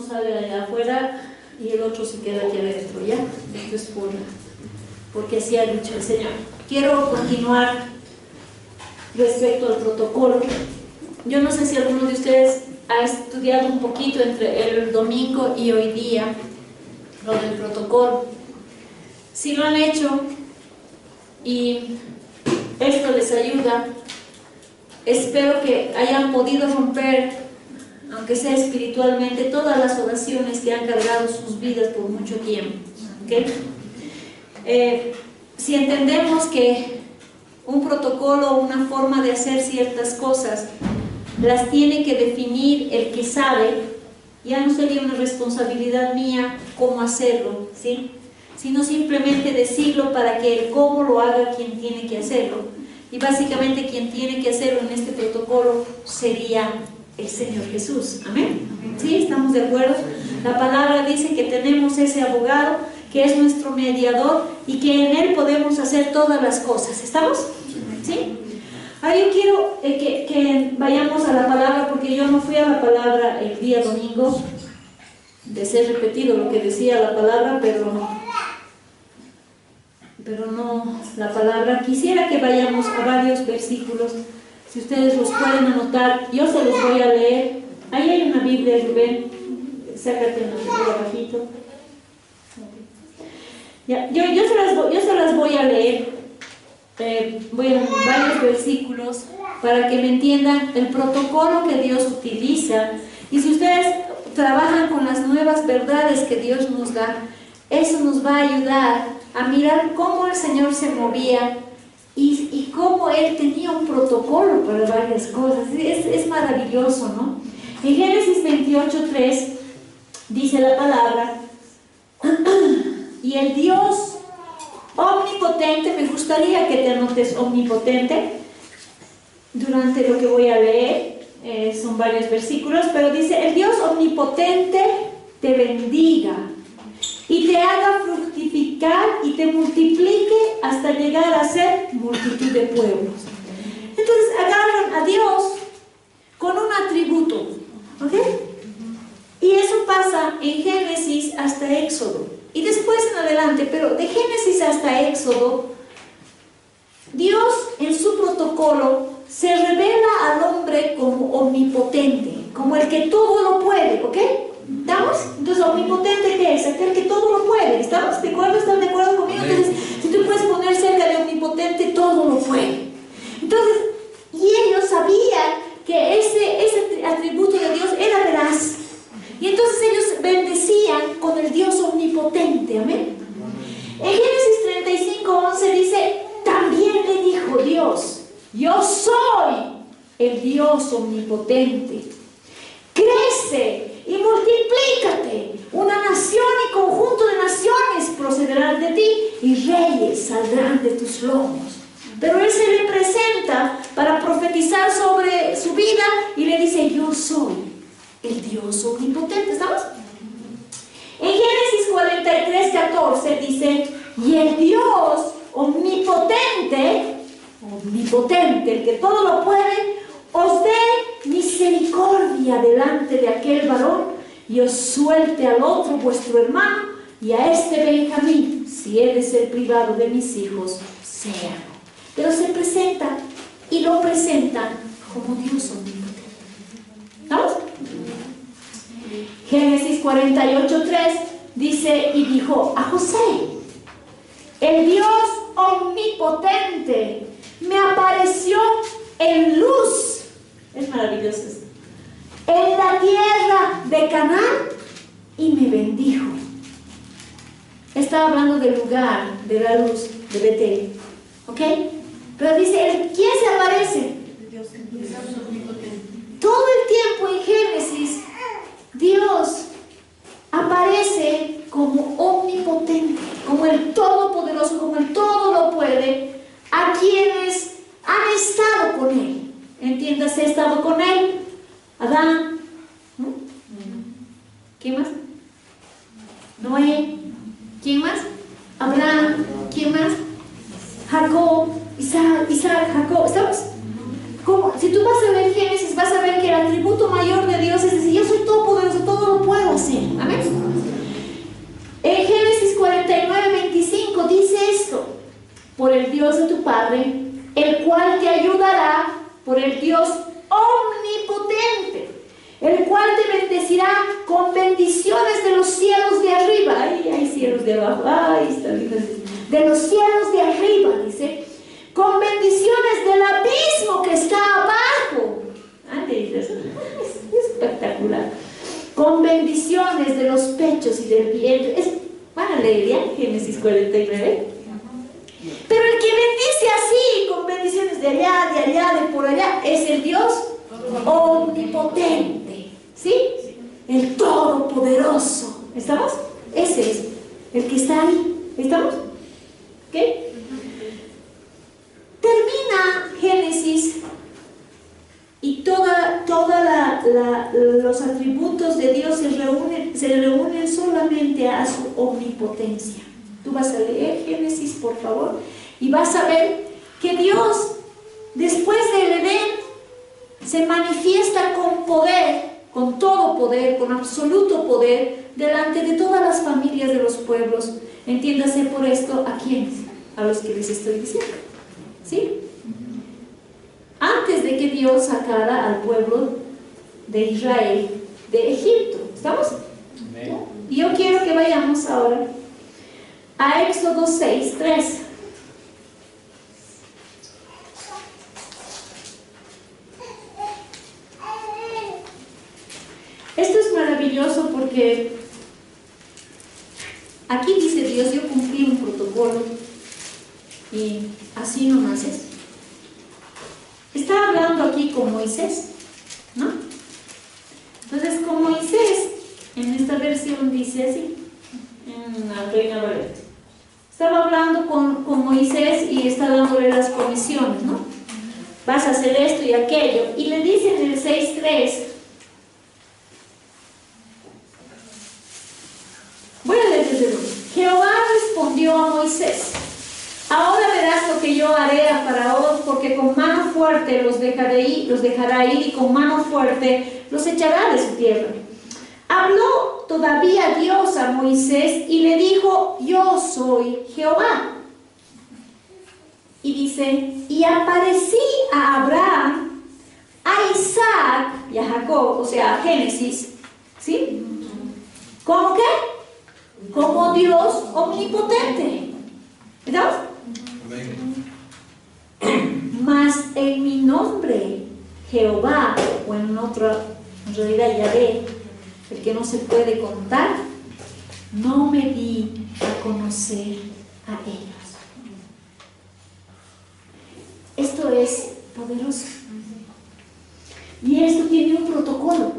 sale allá afuera y el otro se queda aquí adentro, ¿ya? Esto es porque así ha dicho el Señor. Quiero continuar respecto al protocolo. Yo no sé si alguno de ustedes ha estudiado un poquito entre el domingo y hoy día lo del protocolo. Si lo han hecho y esto les ayuda, espero que hayan podido romper, aunque sea espiritualmente, todas las oraciones que han cargado sus vidas por mucho tiempo. ¿Okay? Si entendemos que un protocolo, una forma de hacer ciertas cosas, las tiene que definir el que sabe, ya no sería una responsabilidad mía cómo hacerlo, ¿sí? Sino simplemente decirlo para que el cómo lo haga quien tiene que hacerlo. Y básicamente quien tiene que hacerlo en este protocolo sería el Señor Jesús. ¿Amén? ¿Sí? ¿Estamos de acuerdo? La palabra dice que tenemos ese abogado que es nuestro mediador y que en él podemos hacer todas las cosas. ¿Estamos? ¿Sí? Ahora yo quiero que vayamos a la palabra, porque yo no fui a la palabra el día domingo. Deseo repetido lo que decía la palabra, pero no la palabra. Quisiera que vayamos a varios versículos. Si ustedes los pueden anotar, yo se los voy a leer. Ahí hay una Biblia, Rubén. Sácate una abajito. Ya, yo se las voy a leer. Voy a varios versículos para que me entiendan el protocolo que Dios utiliza. Y si ustedes trabajan con las nuevas verdades que Dios nos da, eso nos va a ayudar a mirar cómo el Señor se movía y cómo Él tenía un protocolo para varias cosas. Es maravilloso, ¿no? En Génesis 28:3 dice la palabra: y el Dios omnipotente, me gustaría que te anotes omnipotente durante lo que voy a leer, son varios versículos, pero dice: el Dios omnipotente te bendiga y te haga fructificar y te multiplique hasta llegar a ser multitud de pueblos. Entonces agarran a Dios con un atributo, ¿ok? Y eso pasa en Génesis hasta Éxodo y después en adelante, pero de Génesis hasta Éxodo, Dios en su protocolo se revela al hombre como omnipotente, como el que todo lo puede, ¿ok? ¿Estamos? Entonces, omnipotente, ¿qué es? Aquel que todo lo puede. ¿Estamos de acuerdo? ¿Están de acuerdo conmigo? Entonces, si tú puedes poner cerca de omnipotente, todo lo puede. Entonces, y ellos sabían que ese atributo de Dios era veraz. Y entonces ellos bendecían con el Dios omnipotente. Amén. En Génesis 35:11 dice: también le dijo Dios: yo soy el Dios omnipotente. Crece y multiplícate, una nación y conjunto de naciones procederán de ti y reyes saldrán de tus lomos. Pero él se le presenta para profetizar sobre su vida y le dice: yo soy el Dios omnipotente. ¿Estamos? En Génesis 43:14 dice: y el Dios omnipotente, el que todo lo puede, os dé misericordia delante de aquel varón y os suelte al otro vuestro hermano, y a este Benjamín, si he de ser privado de mis hijos, sea. Pero se presenta y lo presentan como Dios omnipotente. ¿Vamos? Génesis 48:3 dice: y dijo a José: el Dios omnipotente me apareció en luz. Es maravilloso esto. En la tierra de Canaán y me bendijo. Estaba hablando del lugar de la luz de Betel, ¿ok? Pero dice: ¿quién se aparece? Dios omnipotente. Todo el tiempo en Génesis Dios aparece como omnipotente, como el todopoderoso, como el todo lo puede, a quienes han estado con él. Entiéndase, he estado con él. Adán, ¿no? ¿Quién más? Noé. ¿Quién más? Abraham. ¿Quién más? Jacob. Isaac, Jacob. ¿Estamos? ¿Cómo? Si tú vas a ver Génesis, vas a ver que el atributo mayor de Dios es decir: yo soy todopoderoso, todo todo lo puedo hacer. Amén. En Génesis 49:25 dice esto: por el Dios de tu Padre, el cual te ayudará, por el Dios omnipotente, el cual te bendecirá con bendiciones de los cielos de arriba. Ay, hay cielos de abajo. Ay, está bien. De los cielos de arriba, dice, con bendiciones del abismo que está abajo. Ay, es espectacular. Con bendiciones de los pechos y del vientre. Van a leer ya Génesis 49. Pero el que bendice así, con bendiciones de allá, de por allá, es el Dios omnipotente. ¿Sí? El todopoderoso. ¿Estamos? Ese es el que está ahí. ¿Estamos? ¿Ok? Termina Génesis y los atributos de Dios se reúnen solamente a su omnipotencia. Tú vas a leer Génesis, por favor, y vas a ver que Dios, después del Edén, se manifiesta con poder, con todo poder, con absoluto poder, delante de todas las familias de los pueblos. Entiéndase por esto a quiénes, a los que les estoy diciendo. ¿Sí? Antes de que Dios sacara al pueblo de Israel de Egipto. ¿Estamos? Y yo quiero que vayamos ahora a Éxodo 6:3. Esto es maravilloso porque aquí dice Dios: yo cumplí un protocolo y así no naces. Está hablando aquí con Moisés, ¿no? Entonces, con Moisés, en esta versión dice así, en la Reina Valera. Estaba hablando con Moisés y está dándole las comisiones, ¿no? Vas a hacer esto y aquello. Y le dice en el 6:3, voy a leer desde luego. Jehová respondió a Moisés: ahora verás lo que yo haré a Faraón, porque con mano fuerte los dejará ir y con mano fuerte los echará de su tierra. Habló todavía Dios a Moisés y le dijo: yo soy Jehová. Y dice: y aparecí a Abraham, a Isaac y a Jacob, o sea, a Génesis, ¿sí? ¿Cómo qué? Como Dios omnipotente. ¿Verdad? Mas en mi nombre, Jehová, o en otra, en realidad Yahvé, el que no se puede contar, no me di a conocer a ellos. Esto es poderoso. Y esto tiene un protocolo.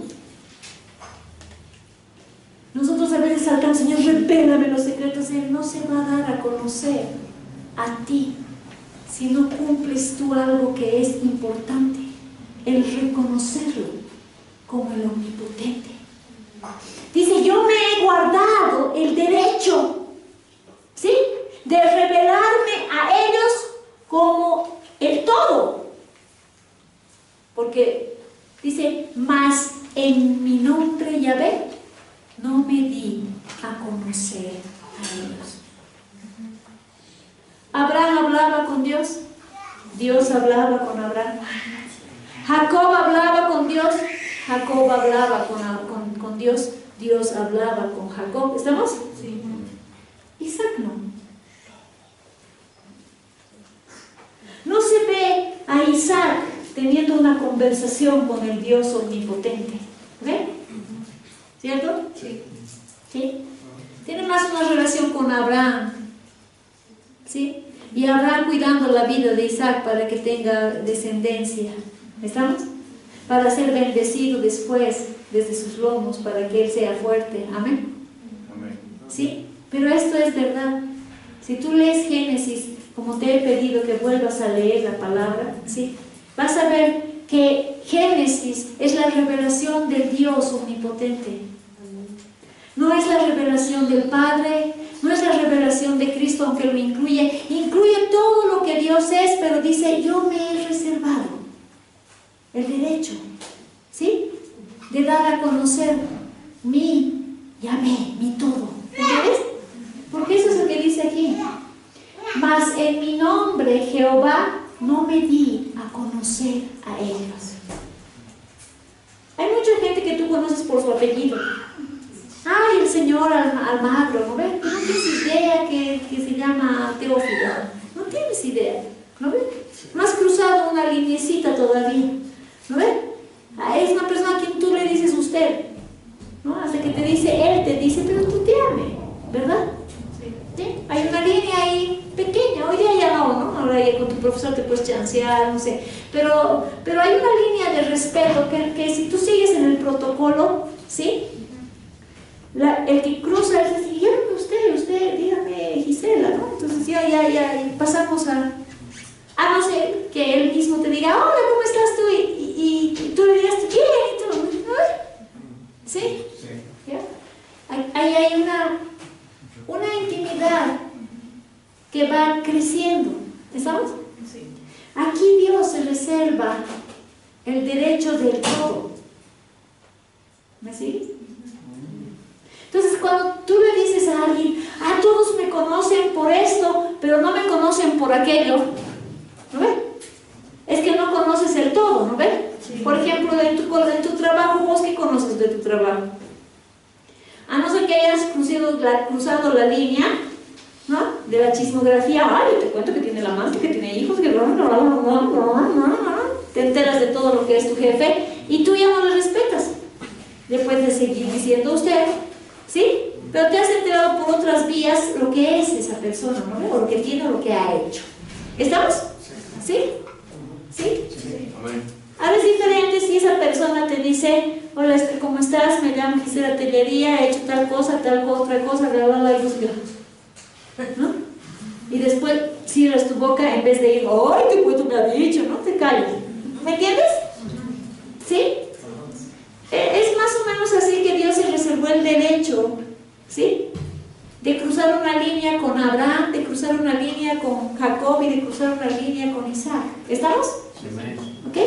Nosotros a veces saltamos: Señor, revélame los secretos. Él no se va a dar a conocer a ti si no cumples tú algo que es importante: el reconocerlo como el omnipotente. Dice: yo me he guardado el derecho, ¿sí?, de revelarme a ellos como el todo. Porque dice: mas en mi nombre, Yahvé, no me di a conocer a ellos. Abraham hablaba con Dios, Dios hablaba con Abraham. Jacob hablaba con Dios, Jacob hablaba con Dios, Dios hablaba con Jacob. ¿Estamos? Sí. Isaac no. No se ve a Isaac teniendo una conversación con el Dios omnipotente. ¿Ve? ¿Cierto? Sí. ¿Sí? Tiene más una relación con Abraham. ¿Sí? Y Abraham cuidando la vida de Isaac para que tenga descendencia. ¿Estamos? Para ser bendecido después desde sus lomos, para que él sea fuerte. Amén. Amén. ¿Sí? Pero esto es verdad. Si tú lees Génesis, como te he pedido que vuelvas a leer la palabra, ¿sí?, vas a ver que Génesis es la revelación del Dios omnipotente. No es la revelación del Padre, no es la revelación de Cristo, aunque lo incluye todo lo que Dios es, pero dice: yo me he reservado el derecho, ¿sí?, de dar a conocer mi Yahvé, mi todo. ¿Entiendes? Porque eso es lo que dice aquí. Mas en mi nombre, Jehová, no me di a conocer a ellos. Hay mucha gente que tú conoces por su apellido. Ay, el señor Almagro, ¿no ves? No tienes idea que se llama Teófilo. No tienes idea, ¿no ves? No has cruzado una linecita todavía, ¿no ves? Es una persona a quien tú le dices usted, ¿no? Hasta que te dice él, te dice, pero tú te ames, ¿verdad? ¿Sí? Hay una línea ahí pequeña, hoy día ya no, ahora ya con tu profesor te puedes chancear, no sé, pero hay una línea de respeto que si tú sigues en el protocolo, ¿sí? El que cruza es decir, dígame usted, dígame Gisela, ¿no? Entonces ya pasamos a no ser que él mismo te diga, hola, ¿cómo estás tú? Y tú le digas, bien, y tú, ¿no? ¿Sí? Sí. ¿Ya? Ahí hay una intimidad que va creciendo, ¿estamos? Sí. Aquí Dios se reserva el derecho del todo. ¿Me sigues? Entonces cuando tú le dices a alguien, todos me conocen por esto, pero no me conocen por aquello, ¿no ves? Es que no conoces el todo, ¿no ves? Sí. Por ejemplo, en tu trabajo, ¿vos qué conoces de tu trabajo? A no ser que hayas cruzado la línea, ¿no? De la chismografía. Yo te cuento que tiene la amante, que tiene hijos, que te enteras de todo lo que es tu jefe y tú ya no le respetas. Le puedes seguir diciendo usted, ¿sí? Pero te has enterado por otras vías lo que es esa persona, ¿no? O lo que tiene o lo que ha hecho. ¿Estamos? ¿Sí? ¿Sí? Sí. Ahora es diferente si esa persona te dice, hola, ¿cómo estás? Me llamo Gisela Tellería, he hecho tal cosa, otra cosa, bla, bla, bla, ¿no? Y después cierras tu boca en vez de ir, ¡ay, qué cuento me ha dicho! ¿No? Te callas. ¿Me entiendes? ¿Sí? Es más o menos así que Dios se reservó el derecho, ¿sí? De cruzar una línea con Abraham, de cruzar una línea con Jacob y de cruzar una línea con Isaac. ¿Estamos? Sí. ¿Ok?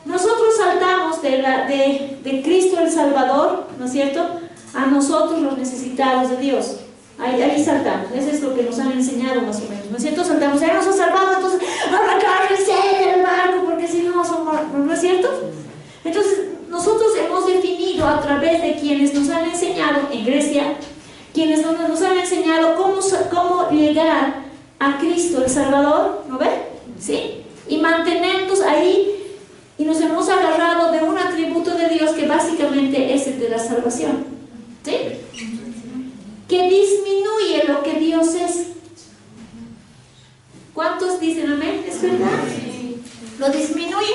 Nosotros saltamos de Cristo el Salvador, ¿no es cierto?, a nosotros los necesitados de Dios. Ahí saltamos, eso es lo que nos han enseñado más o menos, ¿no es cierto? Saltamos, Él nos ha salvado, entonces arrancarse del barco, porque si no somos, ¿no es cierto? Entonces, nosotros hemos definido a través de quienes nos han enseñado en Grecia, quienes nos han enseñado cómo llegar a Cristo el Salvador, ¿no ven? ¿Sí? Y mantenernos ahí, y nos hemos agarrado de un atributo de Dios que básicamente es el de la salvación, ¿sí? Que disminuye lo que Dios es. ¿Cuántos dicen amén? ¿Es verdad? Lo disminuye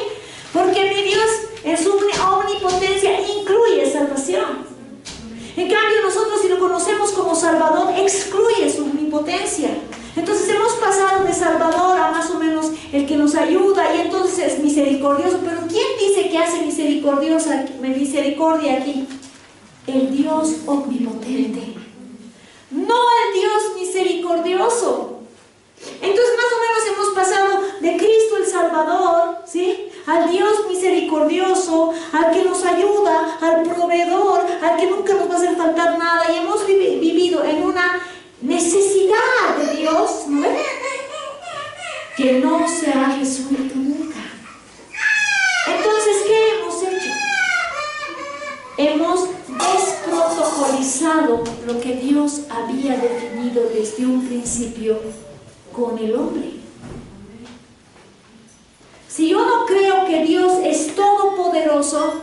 porque mi Dios en su omnipotencia incluye salvación. En cambio nosotros, si lo conocemos como Salvador, excluye su omnipotencia. Entonces hemos pasado de Salvador a más o menos el que nos ayuda y entonces es misericordioso. Pero ¿quién dice que hace misericordia aquí? El Dios omnipotente, no el Dios misericordioso. Entonces más o menos hemos pasado de Cristo el Salvador, ¿sí?, al Dios misericordioso, al que nos ayuda, al proveedor, al que nunca nos va a hacer faltar nada, y hemos vivido en una necesidad de Dios, ¿no ves?, que no se ha resuelto nunca. Entonces, ¿qué hemos hecho? Hemos desprotocolizado lo que Dios había definido desde un principio con el hombre. Si yo no creo que Dios es todopoderoso,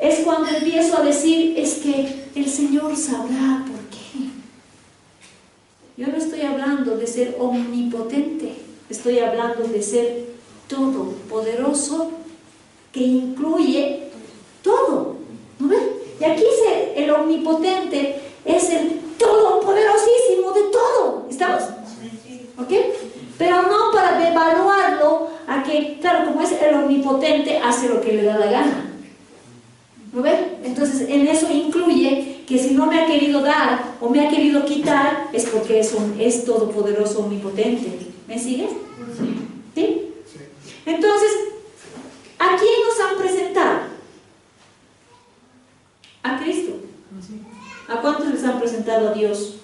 es cuando empiezo a decir, es que el Señor sabrá por qué. Yo no estoy hablando de ser omnipotente, estoy hablando de ser todopoderoso, que incluye todo, ¿no ven? Y aquí el omnipotente es el todopoderosísimo de todo. ¿Estamos? ¿Ok? Pero no para devaluarlo a que, claro, como es el omnipotente, hace lo que le da la gana. ¿No ven? Entonces, en eso incluye que si no me ha querido dar o me ha querido quitar, es porque es todopoderoso, omnipotente. ¿Me sigues? ¿Sí? Entonces, ¿a quién nos han presentado? A Cristo. ¿A cuántos les han presentado a Dios?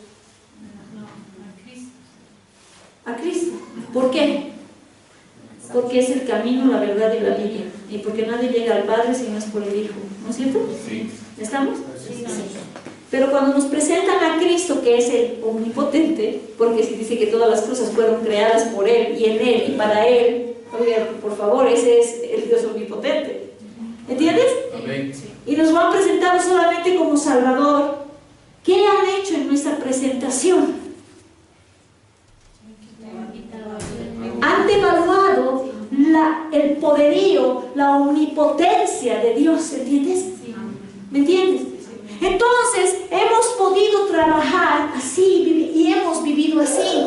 A Cristo. ¿Por qué? Porque es el camino, la verdad y la vida. Y porque nadie llega al Padre si no es por el Hijo. ¿No es cierto? Sí. ¿Estamos? Sí. Pero cuando nos presentan a Cristo, que es el omnipotente, porque se dice que todas las cosas fueron creadas por Él y en Él y para Él, oigan, por favor, ese es el Dios omnipotente. ¿Entiendes? Amén. Y nos lo han presentado solamente como Salvador. ¿Qué han hecho en nuestra presentación? Han devaluado el poderío, la omnipotencia de Dios, ¿entiendes? ¿Me entiendes? Entonces, hemos podido trabajar así y hemos vivido así,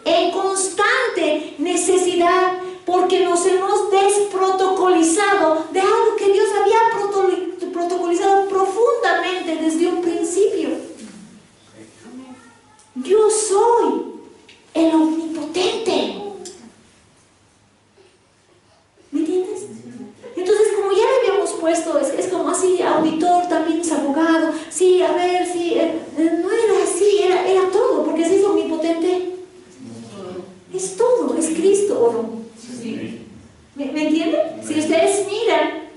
en constante necesidad, porque nos hemos desprotocolizado de algo que Dios había protocolizado profundamente desde un principio. Yo soy el omnipotente. ¿Me entiendes? Entonces, como ya le habíamos puesto, es como así, auditor, también es abogado, sí, a ver, sí, no era así, era todo, porque si es omnipotente, es todo, es Cristo, ¿o no? Sí. ¿Me entienden? Si ustedes miran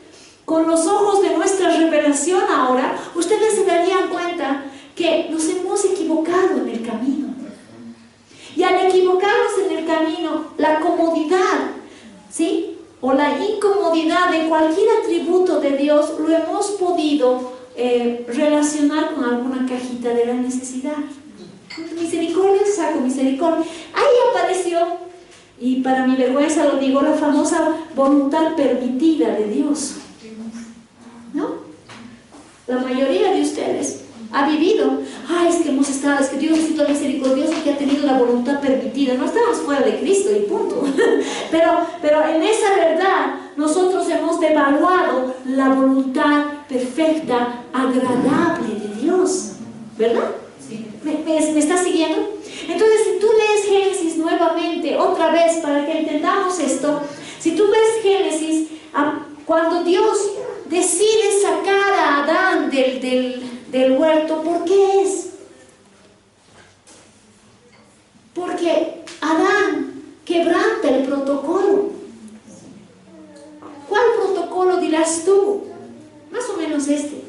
con los ojos de nuestra revelación ahora, ustedes se darían cuenta que nos hemos equivocado en el camino. Y al equivocarnos en el camino, la comodidad, ¿sí?, o la incomodidad de cualquier atributo de Dios lo hemos podido relacionar con alguna cajita de la necesidad. Misericordia, saco misericordia. Ahí apareció, y para mi vergüenza lo digo, la famosa voluntad permitida de Dios, ¿no? La mayoría de ustedes ha vivido, es que hemos estado, es que Dios ha sido misericordioso, que ha tenido la voluntad permitida. No estamos fuera de Cristo y punto. Pero en esa verdad nosotros hemos devaluado la voluntad perfecta, agradable de Dios, ¿verdad? Sí. ¿Me está siguiendo? Entonces, si tú lees Génesis nuevamente, otra vez, para que entendamos esto, si tú ves Génesis, cuando Dios decide sacar a Adán del huerto, ¿por qué es? Porque Adán quebranta el protocolo. ¿Cuál protocolo dirás tú? Más o menos este.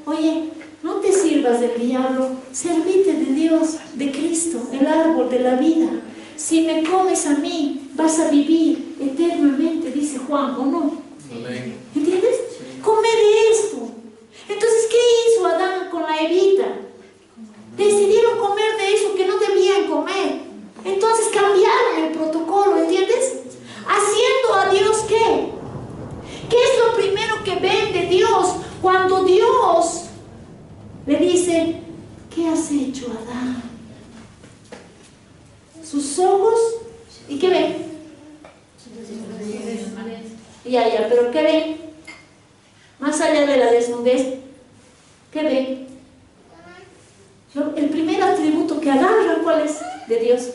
Oye, no te sirvas del diablo, servite de Dios, de Cristo, el árbol de la vida. Si me comes a mí, vas a vivir eternamente, dice Juan, ¿o no? Amén. ¿Entiendes? Come de esto. Entonces, ¿qué hizo Adán con la Evita? Decidieron comer de eso que no debían comer. Entonces cambiaron el protocolo, ¿entiendes? Haciendo a Dios ¿qué? ¿Qué es lo primero que ven de Dios cuando Dios le dice, ¿qué has hecho, Adán? Sus ojos, ¿y qué ven? Ya, pero ¿qué ven? Más allá de la desnudez, ¿qué ven? El primer atributo que agarran, ¿cuál es? De Dios.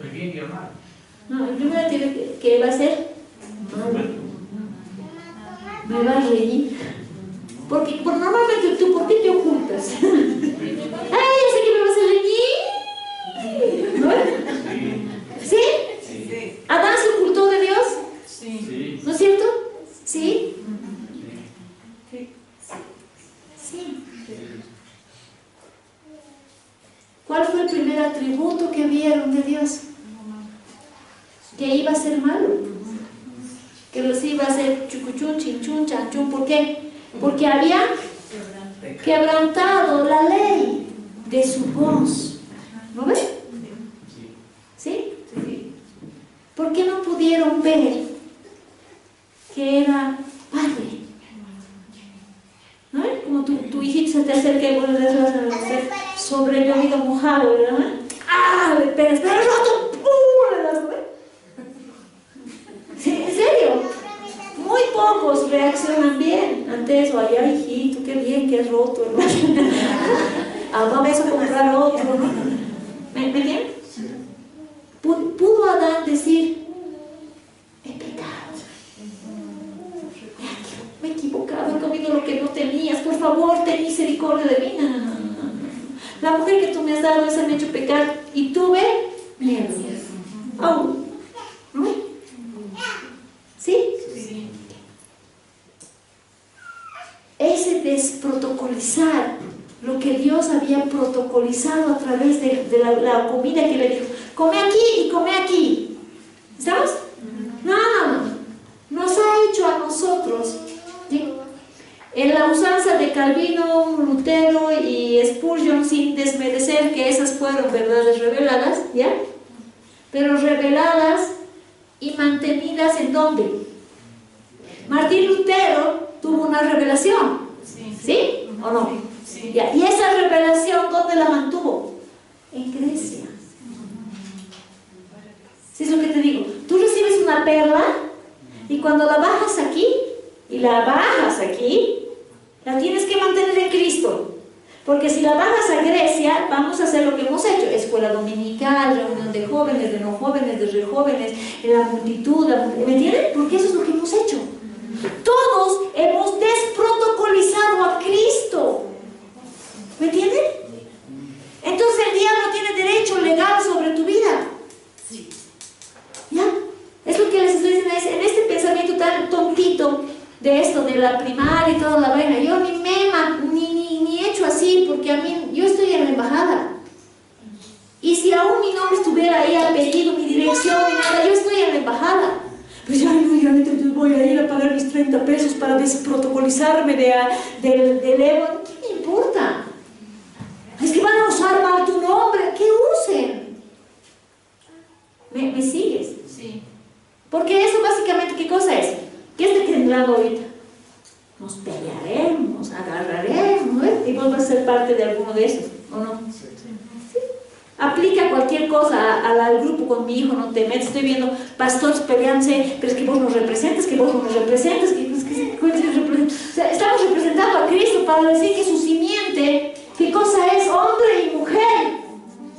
El bien y el mal. No, el primer atributo que va a ser, me va a reír. Porque normalmente tú, ¿por qué te ocultas? ¡Ay, yo sé que me vas a reír! ¿No? ¿Sí? Sí. ¿Adán se ocultó de Dios? Sí. ¿No es cierto? ¿Sí? Sí. ¿Cuál fue el primer atributo que vieron de Dios? Que iba a ser malo. Que los iba a hacer chucuchún, chinchún, chanchún. ¿Por qué? Porque había quebrantado la ley de su voz. ¿No ven? ¿Sí? ¿Por qué no pudieron ver que era padre? ¿No ven? Como tu hijito se te acerca y bueno, le vas a hacer sobre el oído mojado, ¿verdad? Le pegas, pero roto, le das, ¿no ven? Sí, en serio. Muy pocos reaccionan bien ante eso. Ay, hijito, qué bien que has roto, ¿no? Vamos a comprar otro, ¿no? ¿Me entienden? Pudo Adán decir, he pecado, me he equivocado, he comido lo que no tenías, por favor, ten misericordia de mí. La mujer que tú me has dado, esa me ha hecho pecar y tuve miedo. Aún. ¿No? ¿Sí? Sí. Ese desprotocolizar lo que Dios había protocolizado a través de la comida que le dijo, come aquí y come aquí. ¿Estamos? No. Nos ha hecho a nosotros, ¿sí? En la usanza de Calvino, Lutero y Spurgeon, sin desmerecer que esas fueron verdades reveladas, ¿ya? Pero reveladas y mantenidas ¿en dónde? Martín Lutero tuvo una revelación, ¿sí? ¿O no? Sí. ¿Ya? Y esa revelación, ¿dónde la mantuvo? En Grecia. ¿Sí es lo que te digo? Tú recibes una perla y cuando la bajas aquí y la bajas aquí, la tienes que mantener en Cristo. Porque si la bajas a Grecia, vamos a hacer lo que hemos hecho: escuela dominical, reunión de jóvenes, de no jóvenes, de re jóvenes, en la multitud, ¿me entienden? Porque eso es lo que hemos hecho. Todos hemos desprotocolizado a Cristo. ¿Me entienden? Entonces el diablo tiene derecho legal sobre tu vida. ¿Ya? Es lo que les estoy diciendo, en este pensamiento tan tontito de esto, de la primaria y toda la vaina. Yo ni he hecho así, porque a mí, yo estoy en la embajada. Y si aún mi nombre estuviera ahí, apellido, mi dirección, ni nada, yo estoy en la embajada. Pues ya no voy a ir a pagar mis 30 pesos para desprotocolizarme del Evo. ¿Qué me importa? Es que van a usar mal tu nombre. ¿Qué usen? ¿Me sigues? Sí. Porque eso básicamente, ¿qué cosa es? ¿Qué está generando ahorita? Nos pelearemos, agarraremos, ¿ves? Y vos vas a ser parte de alguno de esos, ¿o no? Sí. Aplica cualquier cosa al grupo con mi hijo, no te metes. Estoy viendo pastores peleándose, pero es que vos nos representas, que vos no nos representas, o sea, estamos representando a Cristo para decir que su simiente, ¿qué cosa es? Hombre y mujer.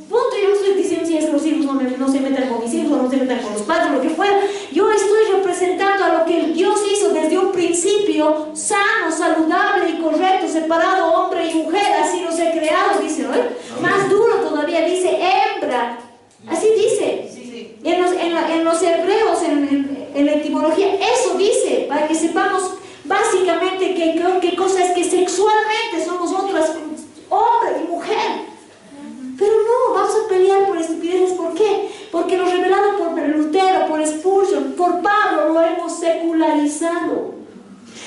Punto. Yo no estoy diciendo si es que los hijos no se metan con mis hijos, o no se metan con los padres, lo que fuera. Yo estoy representando a lo que Dios hizo desde un principio, sano, saludable y correcto, separado hombre y mujer, así los he creado, dice, ¿no? Más duro todavía, dice hembra, así dice. Sí. En los hebreos, en la etimología, eso dice, para que sepamos básicamente qué cosa es, que sexualmente somos otras, hombre y mujer. Pero no, vamos a pelear por estupideces. ¿Por qué? Porque lo revelado por Lutero, por Spurgeon, por Pablo, lo hemos secularizado.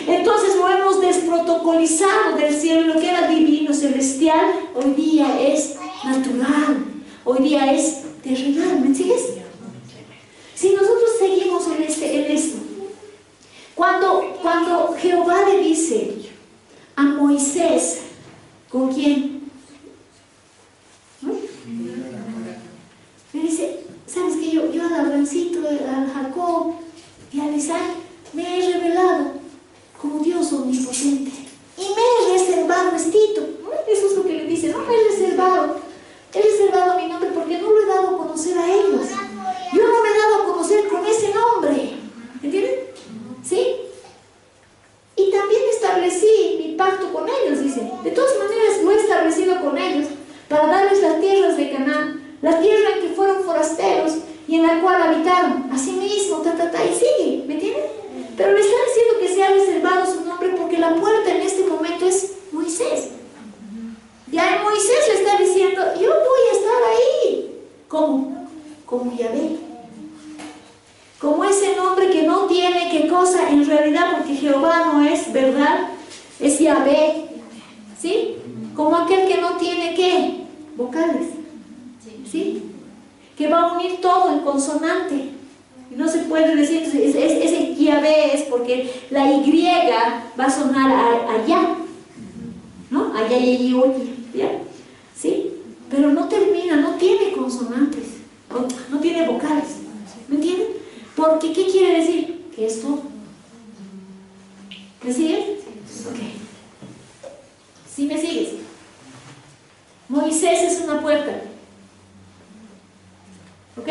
Entonces lo hemos desprotocolizado del cielo. Lo que era divino, celestial, hoy día es natural. Hoy día es terrenal. ¿Me sigues? Si nosotros seguimos en esto, cuando Jehová le dice a Moisés, ¿con quién? Me dice, ¿sabes qué? Yo al Abrancito, al Jacob y al Isaac me he revelado como Dios omnipotente y me he reservado estito. Eso es lo que le dice, no me he reservado mi nombre porque no lo he dado a conocer a ellos. Yo no me he dado a conocer con ese nombre. ¿Entienden? ¿Sí? Y también establecí mi pacto con ellos, dice. De todas maneras lo he establecido con ellos para darles las tierras de Canaán, la tierra en que fueron forasteros y en la cual habitaron. Así mismo, y sigue, ¿me entienden? Pero le está diciendo que se ha reservado su nombre porque la puerta en este momento es Moisés. Ya Moisés le está diciendo, yo voy a estar ahí. ¿Cómo? Como Yahvé. Como ese nombre que no tiene qué cosa en realidad, porque Jehová no es verdad, es Yahvé. ¿Sí? Como aquel que no tiene ¿qué? Vocales. ¿Sí? Que va a unir todo en consonante. Y no se puede decir, ese Yahvé es porque la Y va a sonar allá. ¿No? Allá, ¿ya? ¿Sí? Pero no termina, no tiene consonantes, no tiene vocales. ¿Me entienden? Porque, ¿qué quiere decir? Que es todo. ¿Me sigues? Ok. ¿Sí me sigues? Moisés es una puerta. ¿Ok?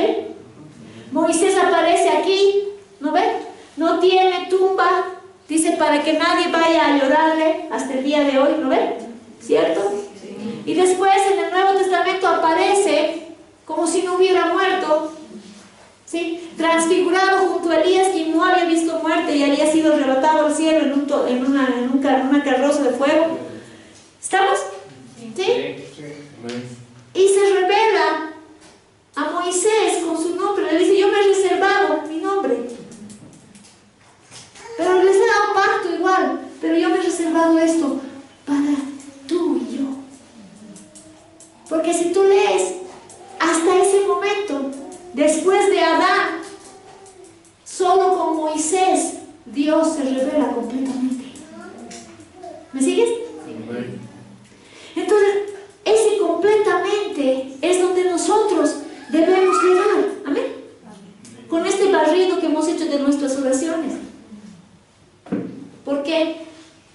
Moisés aparece aquí, ¿no ven? No tiene tumba, dice, para que nadie vaya a llorarle hasta el día de hoy, ¿no ven? ¿Cierto? Y después en el Nuevo Testamento aparece como si no hubiera muerto, ¿sí? Transfigurado junto a Elías, quien no había visto muerte y había sido arrebatado al cielo en una carroza de fuego. ¿Estamos? ¿Sí? Y se revela a Moisés con su nombre. Le dice: yo me he reservado mi nombre, pero les he dado pacto igual, pero yo me he reservado esto para tú y yo. Porque si tú lees hasta ese momento, después de Adán, solo con Moisés Dios se revela completamente. ¿Me sigues? Entonces, ese completamente es donde nosotros debemos llegar. Amén. Con este barrido que hemos hecho de nuestras oraciones. ¿Por qué?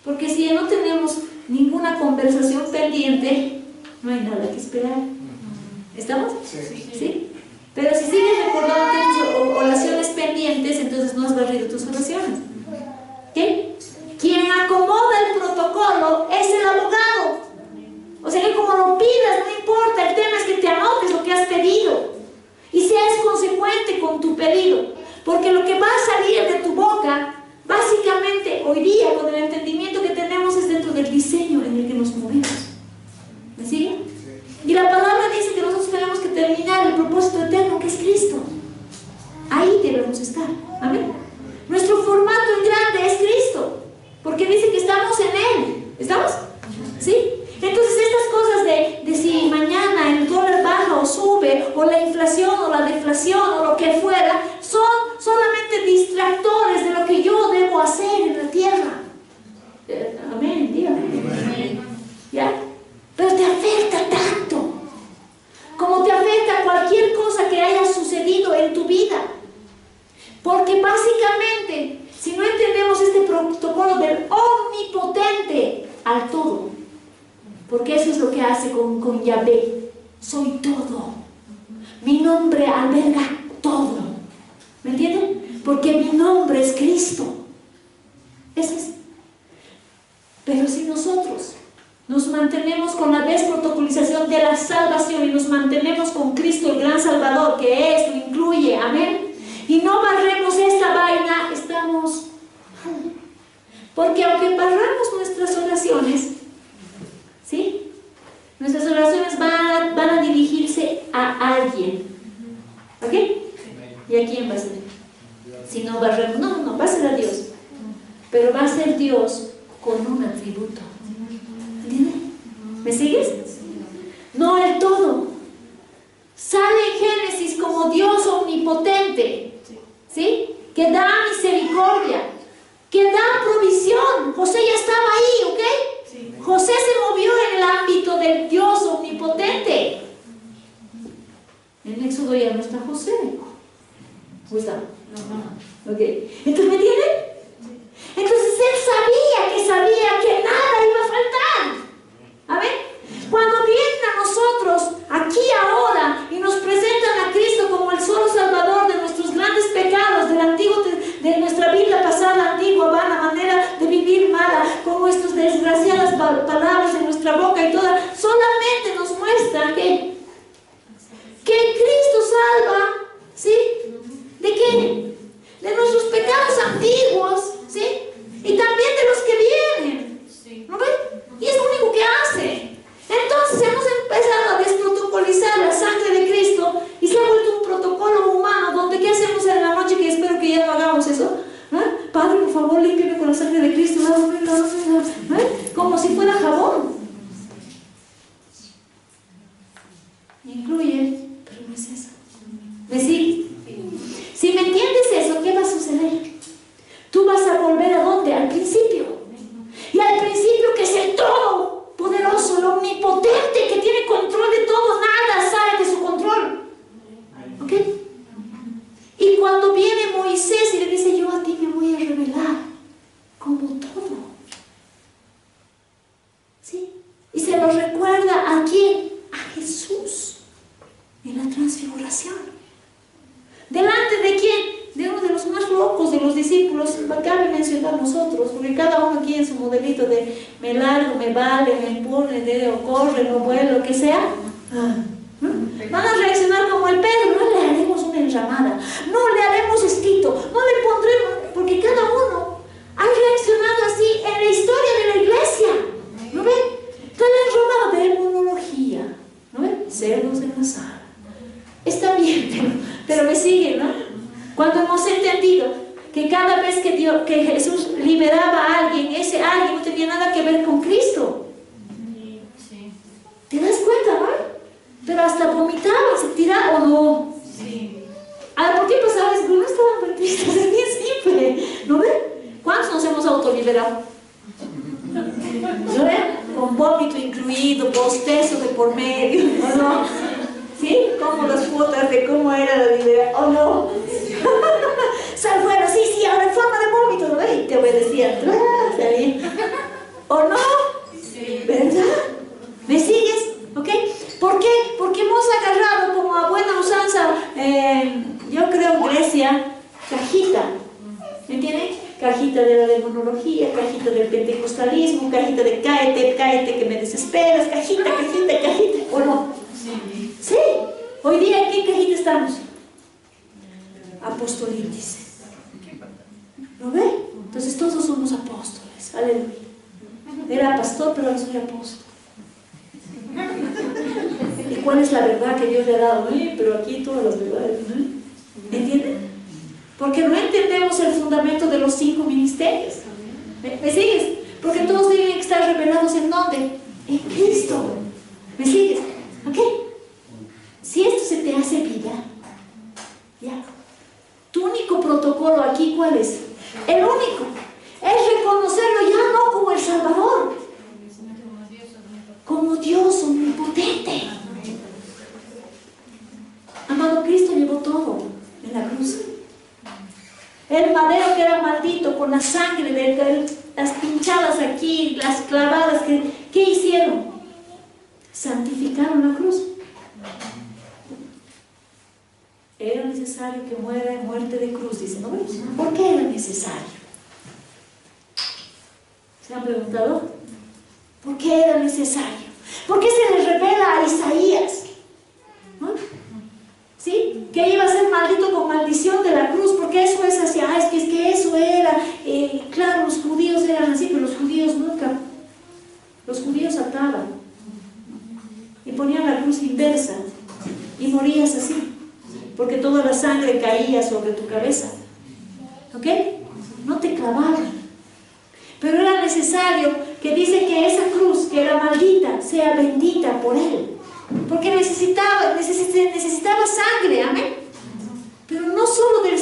Porque si no tenemos ninguna conversación pendiente, no hay nada que esperar. ¿Estamos? Sí. Pero si sigues recordando tus oraciones pendientes, entonces no has barrido tus oraciones. ¿Qué? Quien acomoda el protocolo es el abogado. O sea que como lo pidas, no importa, el tema es que te anotes lo que has pedido y seas consecuente con tu pedido, porque lo que va a salir de tu boca, básicamente hoy día, con el entendimiento que tenemos, es dentro del diseño en el que nos movemos. ¿Me sigue? Y la palabra dice que nosotros tenemos que terminar el propósito eterno, que es Cristo. Ahí debemos estar. Amén. Nuestro formato en grande es Cristo, porque dice que estamos en Él. ¿Estamos? ¿Sí? Entonces estas cosas de si mañana el dólar baja o sube, o la inflación o la deflación o lo que fuera, son solamente distractores de lo que yo debo hacer en la tierra. Amén, dígame. ¿Ya? Pero te afecta tanto, como te afecta cualquier cosa que haya sucedido en tu vida. Porque básicamente, si no entendemos este protocolo del omnipotente al todo, porque eso es lo que hace con Yahvé: soy todo, mi nombre alberga todo. ¿Me entienden? Porque mi nombre es Cristo. Eso es. Pero si nosotros nos mantenemos con la desprotocolización de la salvación y nos mantenemos con Cristo, el gran Salvador, que esto incluye, amén, y no barremos esta vaina, estamos... Porque aunque barramos nuestras oraciones, ¿sí? Nuestras oraciones van a dirigirse a alguien. ¿Ok? ¿Y a quién va a ser? Si no barremos, no, va a ser a Dios. Pero va a ser Dios con un atributo. ¿Entiendes? ¿Me sigues? No el todo. Sale en Génesis como Dios omnipotente, ¿sí? Que da misericordia, que da provisión. José ya estaba ahí, ¿ok? Sí. José se movió en el ámbito del Dios omnipotente. En Éxodo ya no está José. ¿Cómo está? No. Ok. Entonces, ¿me entienden? Entonces él sabía que nada iba a faltar. A ver, cuando vienen a nosotros aquí ahora y nos presentan a Cristo como el solo Salvador de nuestros grandes pecados, de nuestra vida pasada antigua, vana manera de vivir mala, con nuestras desgraciadas palabras en nuestra boca y toda, solamente nos muestra que Cristo salva, ¿sí? ¿De qué? De nuestros pecados antiguos, ¿sí? Y también de los que vienen. ¿No ven? Y es lo único que hace. Entonces hemos empezado a desprotocolizar la sangre de Cristo y se ha vuelto un protocolo humano donde ¿qué hacemos en la noche? Que espero que ya no hagamos eso. ¿No? Padre, por favor, límpiame con la sangre de Cristo. ¿No? Como si fuera jabón. Incluye, pero no es eso. ¿Me sigue? Si me entiendes eso, ¿qué va a suceder? Tú vas a volver ¿a dónde? Al principio. Y al principio, que es el todopoderoso, el omnipotente, que tiene control de todo, nada sale de su control. ¿Ok? Y cuando viene Moisés y le dice: yo a ti me voy a revelar como todo. ¿Sí? Y se lo recuerda ¿a quién? A Jesús en la transfiguración. ¿Delante de quién? De uno de los más locos de los discípulos. Cabe mencionar reaccionar nosotros, porque cada uno aquí en su modelito de me largo, me vale, me impone, o corre, no vuelo, lo que sea, van a reaccionar como el Pedro. No le haremos una enramada, no le haremos estito, no le pondremos, porque cada uno ha reaccionado así en la historia de la iglesia, ¿no ven? Toda la enramada de demonología, ¿no ven? Cerdos en la sala. Está bien, pero me siguen, ¿no? Cuando hemos entendido que cada vez que Jesús liberaba a alguien, ese alguien no tenía nada que ver con Cristo. Sí. ¿Te das cuenta, no? Pero hasta vomitaban, se tiraban o no. Sí. ¿Por qué pasaba eso? No estaban con Cristo, es bien simple, ¿no ven? ¿Cuántos nos hemos autoliberado? ¿No ven? Con vómito incluido, bostezo de por medio, ¿o no? ¿Sí? Como las fotos de cómo era la vida, ¿o no? Sal fuera, sí, ahora en forma de vómito, ¿no ves? Y te obedecía, salí. ¿O no? Sí. ¿Verdad? ¿Me sigues? ¿Ok? ¿Por qué? Porque hemos agarrado como a buena usanza, yo creo en Grecia, cajita. ¿Me entienden? Cajita de la demonología, cajita del pentecostalismo, cajita de cáete que me desesperas, cajita, ¿o no? Sí. Sí. Hoy día, ¿en qué cajita estamos? Apostolitis. ¿Lo ve? Entonces todos somos apóstoles. Aleluya. Era pastor, pero ahora soy apóstol. ¿Y cuál es la verdad que Dios le ha dado? Pero aquí todas las verdades, ¿no? ¿Entienden? Porque no entendemos el fundamento de los 5 ministerios. ¿Me sigues? Porque todos deben estar revelados ¿en dónde? En Cristo. ¿Me sigues? ¿Ok? Si esto se te hace vida, ya. Tu único protocolo aquí, ¿cuál es? El único. Es reconocerlo ya no como el Salvador, como Dios omnipotente. Amado, Cristo llevó todo en la cruz. El madero que era maldito, con la sangre, las pinchadas aquí, las clavadas, ¿qué hicieron? Santificaron la cruz. Era necesario que muera en muerte de cruz, dice, ¿no? ¿Por qué era necesario? ¿Se han preguntado? ¿Por qué era necesario? ¿Por qué se le revela a Isaías? ¿No? ¿Sí? Que iba a ser maldito con maldición de la cruz, porque eso es así, es que eso era, claro, los judíos eran así, pero los judíos nunca, los judíos ataban y ponían la cruz inversa y morías así, porque toda la sangre caía sobre tu cabeza, ¿ok? No te clavaban, pero era necesario que dice que esa cruz que era maldita sea bendita por él, porque necesitaba sangre, amén. Pero no solo del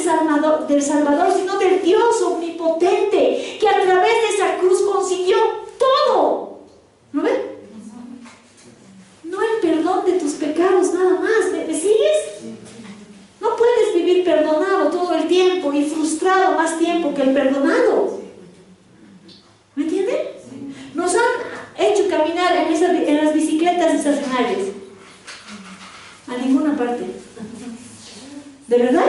Salvador, sino del Dios omnipotente, que a través de esa cruz consiguió todo. ¿No ven? No el perdón de tus pecados nada más, ¿me sigues? No puedes vivir perdonado todo el tiempo y frustrado más tiempo que el perdonado. ¿Me entienden? Nos han hecho caminar en las bicicletas estacionarias. A ninguna parte. ¿De verdad?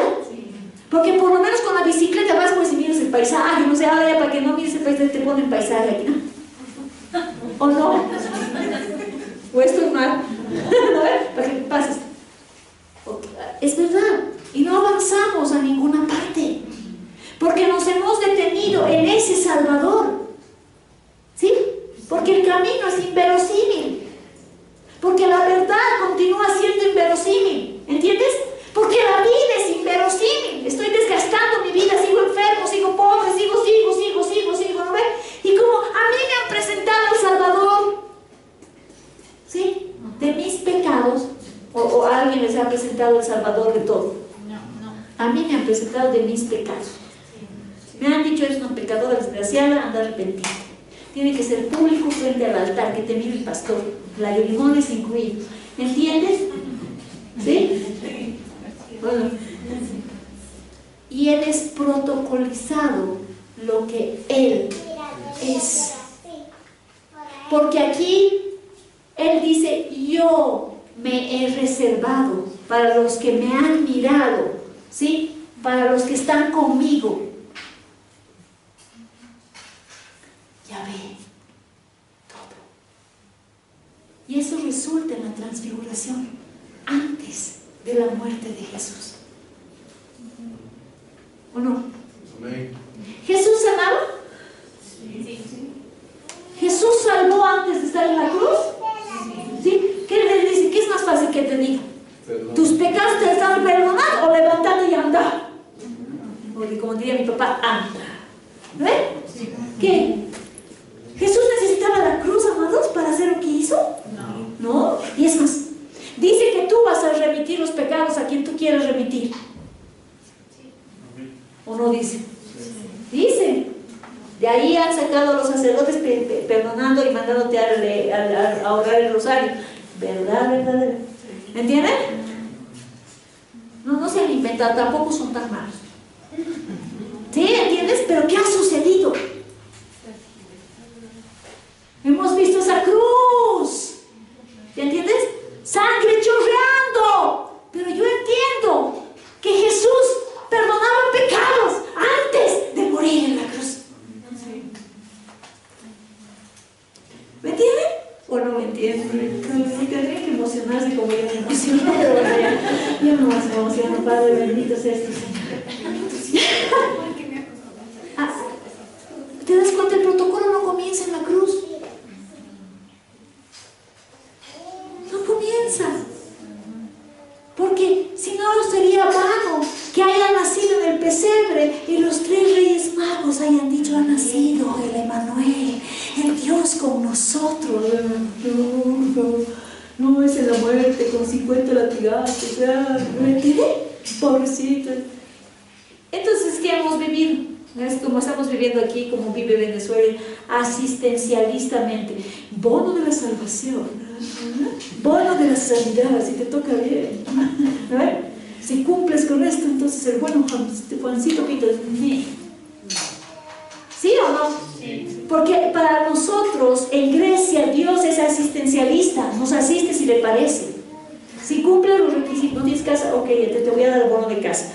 Porque por lo menos con la bicicleta vas pues y miras el paisaje, no sé, ahora ya para que no mires el paisaje te ponen paisaje aquí, ¿no? ¿O no? ¿O esto es mal? ¿No? Para que pases. Es verdad. Y no avanzamos a ninguna parte. Porque nos hemos detenido en ese Salvador. ¿Sí? Porque el camino es inverosímil. Porque la verdad continúa siendo inverosímil. ¿Entiendes? Porque la vida es inverosímil. Estoy desgastando mi vida, sigo enfermo, sigo pobre, sigo, ¿no ven? Y como a mí me han presentado al Salvador, ¿sí? De mis pecados, o a alguien les ha presentado el Salvador de todo. No. A mí me han presentado de mis pecados. Me han dicho, eres una pecadora desgraciada, anda arrepentida. Tiene que ser público frente al altar, que te mire el pastor, lagrimones incluidos. ¿Me entiendes? ¿Sí? Bueno. Y él es protocolizado lo que él es. Porque aquí él dice, yo me he reservado para los que me han mirado, ¿sí? Para los que están conmigo. Y eso resulta en la transfiguración antes de la muerte de Jesús. ¿O no? Amén. ¿Jesús sanaba? Sí. ¿Jesús salvó antes de estar en la cruz? ¿Sí? ¿Qué le dice? ¿Qué es más fácil que te diga? Perdón. ¿Tus pecados te están perdonados o levantarte y andar? O como diría mi papá, anda. ¿Ven? ¿Qué? ¿Jesús necesitaba la cruz, amados, para hacer lo que hizo? No. Y es más, dice que tú vas a remitir los pecados a quien tú quieras remitir. ¿O no dice? Dice. De ahí han sacado a los sacerdotes perdonando y mandándote a orar el rosario. ¿Verdad, verdadera? ¿Me entienden? No se han inventado, tampoco son tan malos. ¿Sí? ¿Entiendes? Pero ¿qué ha sucedido? Hemos visto esa cruz. ¿Entiendes? Sangre chorreando. Pero yo entiendo que Jesús perdonaba pecados antes de morir en la cruz. ¿Me entienden? ¿O no me entienden? Tendría que emocionarse como yo me emociono, pero bueno, ya no más me emociono. Padre, bendito seas tu Señor. ¿Te das cuenta? El protocolo no comienza en la cruz. No comienza. Porque si no sería vano que haya nacido en el pesebre y los 3 reyes magos hayan dicho: ha nacido el Emmanuel, el Dios con nosotros. No es en la muerte con 50 latigazos. ¿Me entiendes? Pobrecito. Entonces, ¿qué hemos vivido? Es como estamos viviendo aquí, como vive Venezuela, asistencialistamente. Bono de la salvación, bono de la sanidad, si te toca bien. A ver, si cumples con esto, entonces el bueno Juancito Pito. ¿Sí o no? Sí. Porque para nosotros en Grecia Dios es asistencialista, nos asiste si le parece. Si cumples los requisitos, no tienes casa, ok, te voy a dar el bono de casa.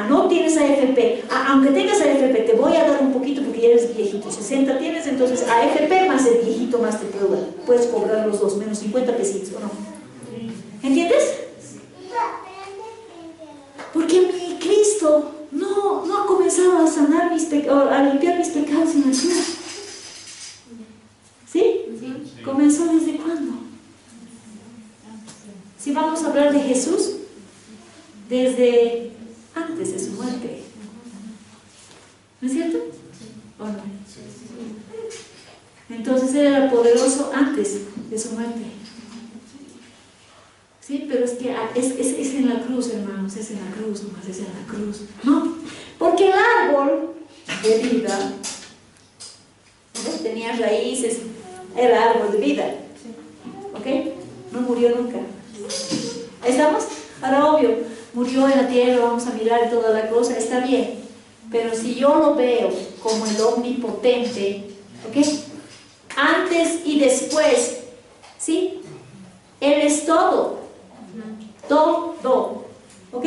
No tienes AFP, aunque tengas AFP, te voy a dar un poquito porque ya eres viejito. 60 tienes, entonces AFP más el viejito más te puedo dar. Puedes cobrar los dos, menos 50 pesitos, ¿o no? ¿Entiendes? Porque mi Cristo no ha comenzado a sanar a limpiar mis pecados en la cruz. ¿Sí? ¿Comenzó desde cuándo? Si vamos a hablar de Jesús, desde antes de su muerte. ¿No es cierto? ¿O no? Entonces él era poderoso antes de su muerte. Sí, pero es que es en la cruz, hermanos, es en la cruz, nomás es en la cruz. No, porque el árbol de vida, ¿no? Tenía raíces, era árbol de vida. ¿Ok? No murió nunca. ¿Ahí estamos? Ahora, obvio, murió en la tierra, vamos a mirar toda la cosa, está bien. Pero si yo lo veo como el omnipotente, ¿ok? Antes y después, ¿sí? Él es todo. Todo. ¿Ok?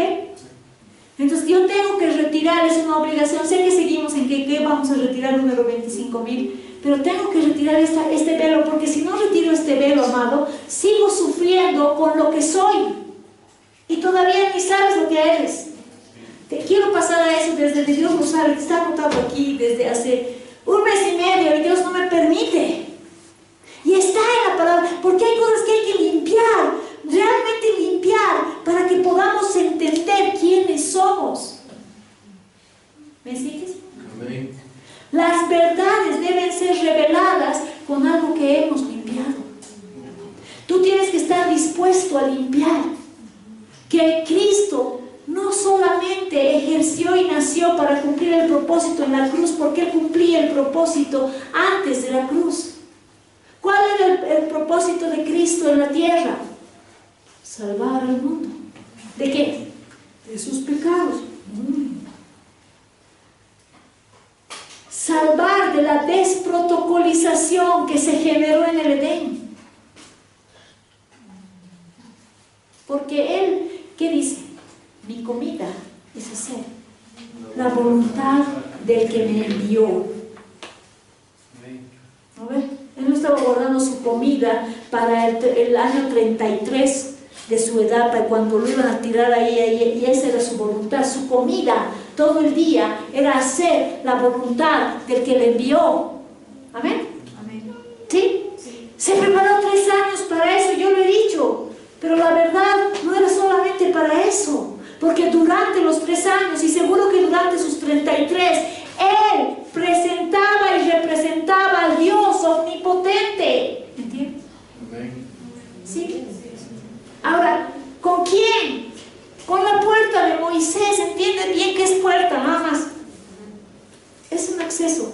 Entonces yo tengo que retirar, es una obligación. Sé que seguimos en que vamos a retirar número 25.000, pero tengo que retirar este velo, porque si no retiro este velo, amado, sigo sufriendo con lo que soy. Y todavía ni sabes lo que eres. Te quiero pasar a eso desde el Dios Rosario, que está anotado aquí desde hace 1 mes y medio, y Dios no me permite. Y está en la palabra, porque hay cosas que hay que limpiar, realmente limpiar, para que podamos entender quiénes somos. ¿Me sigues? Amén. Las verdades deben ser reveladas con algo que hemos limpiado. Tú tienes que estar dispuesto a limpiar. Que Cristo no solamente ejerció y nació para cumplir el propósito en la cruz, porque Él cumplía el propósito antes de la cruz. ¿Cuál era el propósito de Cristo en la tierra? Salvar al mundo. ¿De qué? De sus pecados. Salvar de la desprotocolización que se generó en el Edén. Porque Él, ¿qué dice? Mi comida es hacer la voluntad del que me envió. ¿No ve? Él no estaba guardando su comida para el año 33 de su edad, para cuando lo iban a tirar ahí, y esa era su voluntad, su comida todo el día era hacer la voluntad del que le envió. Amén. Amén. ¿Sí? Se preparó 3 años para eso, yo lo he dicho, pero la verdad no era solamente para eso, porque durante los 3 años, y seguro que durante sus 33, él presentaba y representaba al Dios omnipotente. ¿Entiendes? ¿Sí? Ahora, ¿con quién? Con la puerta de Moisés. ¿Entienden bien qué es puerta? Nada más. Es un acceso.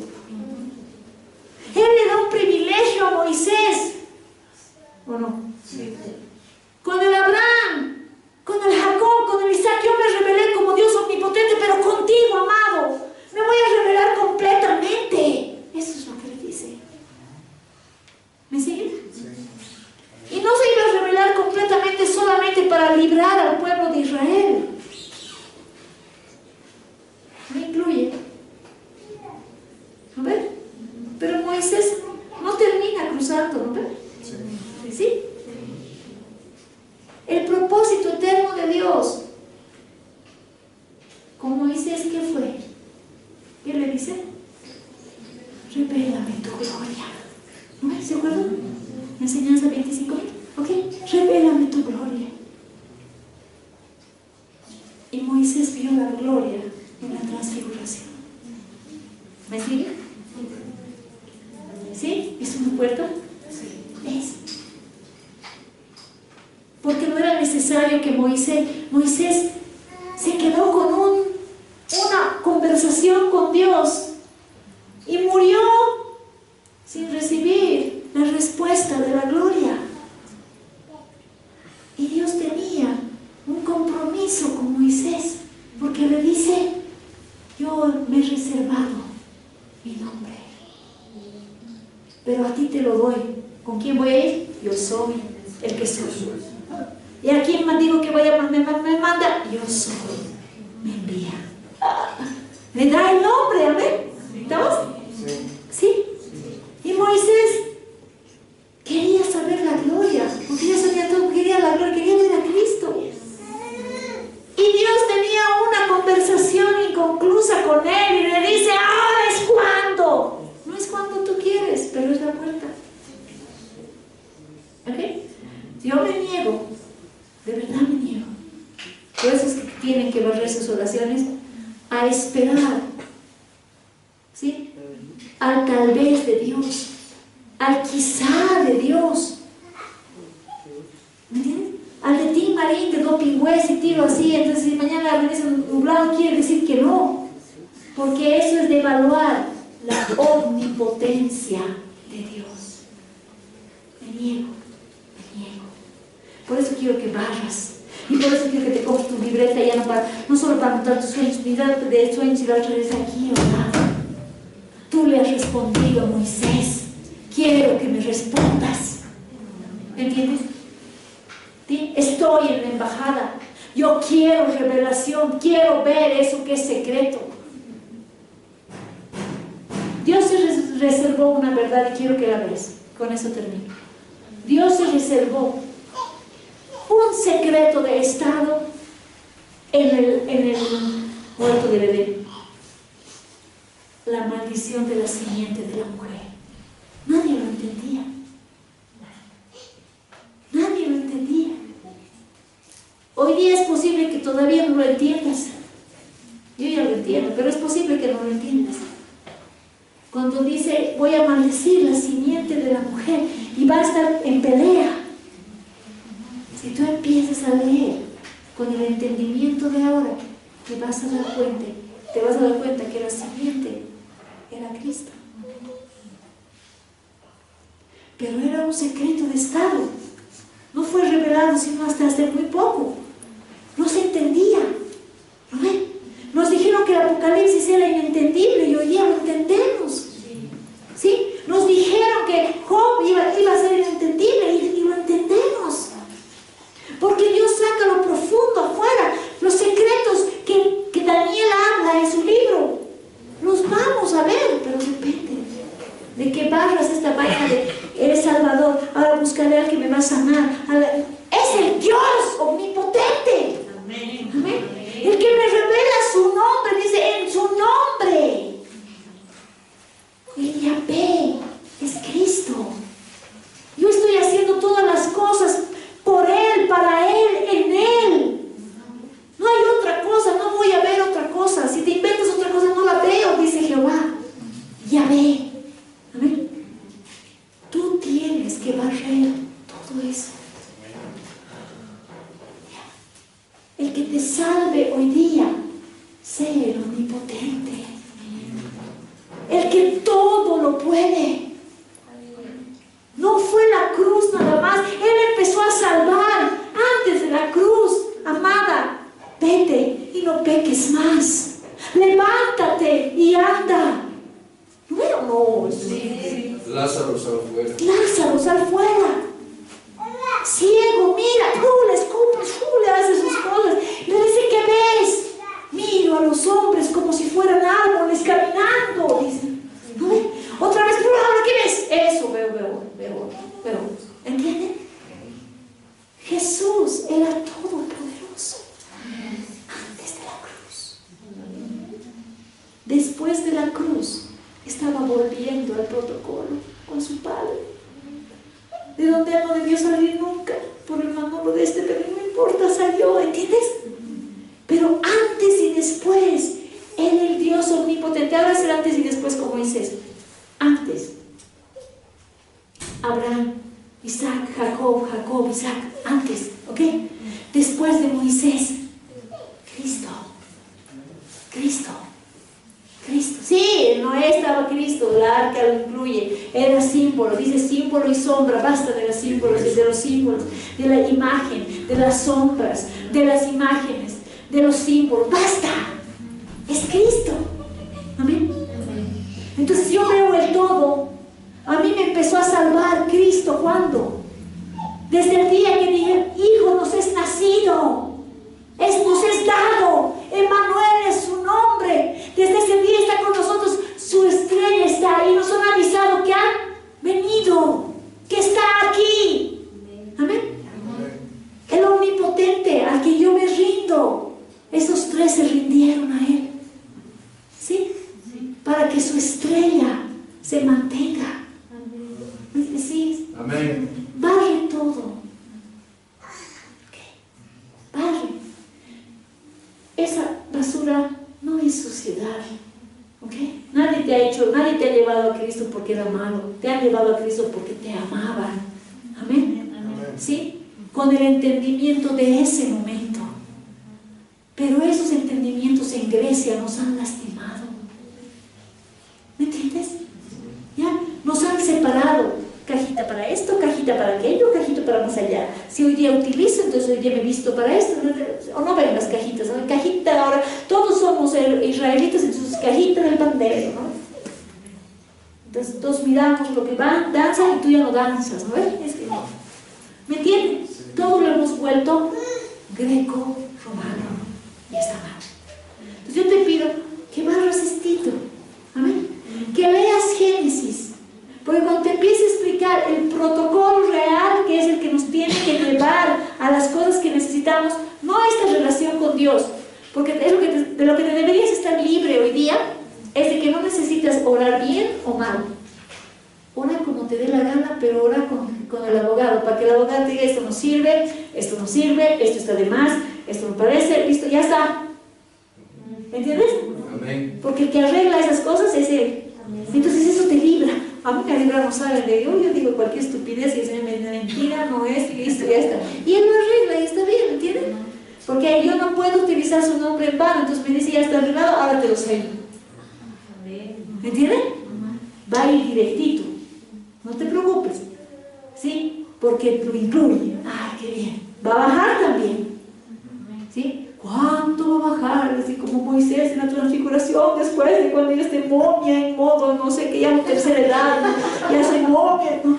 Él le da un privilegio a Moisés. ¿O no? Sí. Con el Abraham, con el Jacob, con el Isaac, yo me rebelé como Dios omnipotente, pero contigo, amado, me voy a revelar completamente. Eso es lo que le dice. ¿Me siguen? Sí. Y no se iba a revelar completamente solamente para librar al pueblo de Israel. ¿Me incluye? ¿No ven? Pero Moisés no termina cruzando, ¿no ven? ¿Sí? El propósito eterno de Dios con Moisés, ¿qué fue? ¿Qué le dice? Revélame tu gloria. ¿No? ¿Se acuerdan? Enseñanza 25. ¿Ok? Revélame tu gloria. Y Moisés vio la gloria en la transfiguración. ¿Me sigue? ¿Sí? ¿Es una puerta? Sí. Es. Porque no era necesario que Moisés se quedó con una conversación con Dios y murió sin recibir la respuesta de la gloria. Y Dios tenía un compromiso con Moisés, porque le dice: yo me he reservado mi nombre, pero a ti te lo doy. ¿Con quién voy a ir? Yo soy el que soy. ¿Y a quién más digo que vaya? Me manda? Yo soy. Me envía. Le da el nombre, amén. ¿Estamos? Sí. Y Moisés quería saber la gloria, porque ya sabía todo, quería la gloria, quería ver a Cristo. Y Dios tenía una conversación inconclusa con él y le dice: ahora es cuando. No es cuando tú quieres, pero es la puerta. ¿Ok? Yo me niego. De verdad me niego. Por eso es que tienen que barrer sus oraciones a esperar, ¿sí? Al tal vez de Dios, al quizá de Dios. ¿Me entiendes? Al de Tim Marín, de Dopingües y tiro así, entonces si mañana amanece nublado, quiere decir que no. Porque eso es de evaluar la omnipotencia de Dios. Me niego. Por eso quiero que barras. Y por eso quiero que te compres tu libreta ya no solo para anotar tus sueños, mirarte de sueños y la otra vez aquí orado. Tú le has respondido a Moisés. Quiero que me respondas. ¿Entiendes? ¿Sí? Estoy en la embajada. Yo quiero revelación. Quiero ver eso que es secreto. Dios se reservó una verdad y quiero que la veas. Con eso termino. Dios se reservó un secreto de estado en el huerto de Edén. La maldición de la simiente de la mujer. Nadie lo entendía. Nadie lo entendía. Hoy día es posible que todavía no lo entiendas. Yo ya lo entiendo, pero es posible que no lo entiendas. Cuando dice: voy a maldecir la simiente de la mujer, y va a estar en pelea. Si tú empiezas a leer con el entendimiento de ahora, te vas a dar cuenta que la simiente era Cristo. Pero era un secreto de estado. No fue revelado sino hasta hace muy poco. No se entendía. ¿No ven? Nos dijeron que el Apocalipsis era inentendible y hoy día lo entendemos. ¿Sí? Nos dijeron que Job iba a ser inentendible y lo entendemos. Porque Dios saca lo profundo afuera, los secretos que Daniel habla en su libro. Los vamos a ver, pero depende de que barras esta vaina de eres Salvador. Ahora buscaré al que Es el Dios omnipotente. Amén. Amén. El que me revela su nombre, dice, en su nombre. El Yahvé es Cristo. Yo estoy haciendo todas las cosas por Él, para Él, en Él. No hay otra cosa, no voy a ver otra cosa. Si te inventas otra cosa, no la veo, dice Jehová. Yahvé. Amén. Tú tienes que barrer todo eso. El que te salve hoy día, sea el omnipotente. El que todo lo puede. No fue la cruz nada más. Él empezó a salvar antes de la cruz. Amada, vete y no peques más. Levántate y anda. No, sí. Lázaro sal fuera. Lázaro, sal fuera. Ciego, mira, le escupe, le hace sus cosas. Le dice, ¿qué ves? Miro a los hombres como si fueran árboles caminando. Dice, ¿no ve? Otra vez, ahora, ¿qué ves? Eso, veo. ¿Entienden? Jesús era todopoderoso antes de la cruz. Después de la cruz, estaba volviendo al protocolo con su Padre, de donde él no debió salir nunca por el manolo de este, pero no importa, salió, ¿entiendes? Pero antes y después, él el Dios omnipotente. Ahora es el antes y después como Moisés. Antes, Abraham, Isaac, Jacob, Isaac, antes, ¿ok? Después de Moisés, Cristo. Sí, no estaba Cristo, la arca lo incluye, era símbolo, dice símbolo y sombra, basta de los símbolos y de los símbolos, de la imagen, de las sombras, de las imágenes, de los símbolos, basta, es Cristo, amén. Entonces yo veo el todo. A mí me empezó a salvar Cristo, ¿cuándo? Desde el día que dije, hijo nos es nacido, nos es dado, Emmanuel es su nombre. Desde ese día está con nosotros, su estrella está ahí, nos han avisado que han venido, que está aquí. Amén. El omnipotente al que yo me rindo, esos tres se rindieron a él, ¿sí? Para que su estrella se mantenga. ¿Sí? Amén. Barre todo. Barre. Esa basura no es suciedad. ¿Okay? Nadie te ha llevado a Cristo porque era malo. Te han llevado a Cristo porque te amaban. Amén. ¿Sí? Con el entendimiento de ese momento. Pero esos entendimientos en Grecia nos han lastimado. ¿Me entiendes? ¿Ya? Nos han separado. Cajita para esto, cajita para aquello, cajita para más allá. Si hoy día utilizo, entonces hoy día me he visto para esto. O no ven las cajitas, ¿no? Cajita ahora, todos somos israelitas, entonces cajita del pandero, ¿no? Entonces todos miramos lo que van, danzan y tú ya no danzas, ¿no? Es que no. ¿Me entienden? Todo lo hemos vuelto greco-romano. Y está mal. Entonces yo te pido que barras estito. Amén. Que leas Génesis. Porque cuando te empiece a explicar el protocolo real, que es el que nos tiene que llevar a las cosas que necesitamos, no esta relación con Dios, porque es de lo que te deberías estar libre hoy día, es de que no necesitas orar bien o mal. Ora como te dé la gana, pero ora con el abogado, para que el abogado te diga, esto no sirve, esto está de más, esto no parece, listo, ya está. ¿Entiendes? Amén. Porque el que arregla esas cosas es Él. Entonces eso te libra. A mí me libra, no saben de yo digo cualquier estupidez y es mentira, no es, y listo, ya está. Y Él lo arregla y está bien, ¿entiendes? Porque yo no puedo utilizar su nombre en vano, entonces me dice, ya está arreglado, ahora te lo sello. ¿Entiendes? Va a ir directito. No te preocupes. ¿Sí? Porque lo incluye. ¡Ah, qué bien! Va a bajar también. ¿Sí? ¿Cuánto va a bajar? Así como Moisés en la transfiguración, después de cuando ya esté momia en modo, no sé qué, ya en tercera edad, ya soy momia. No.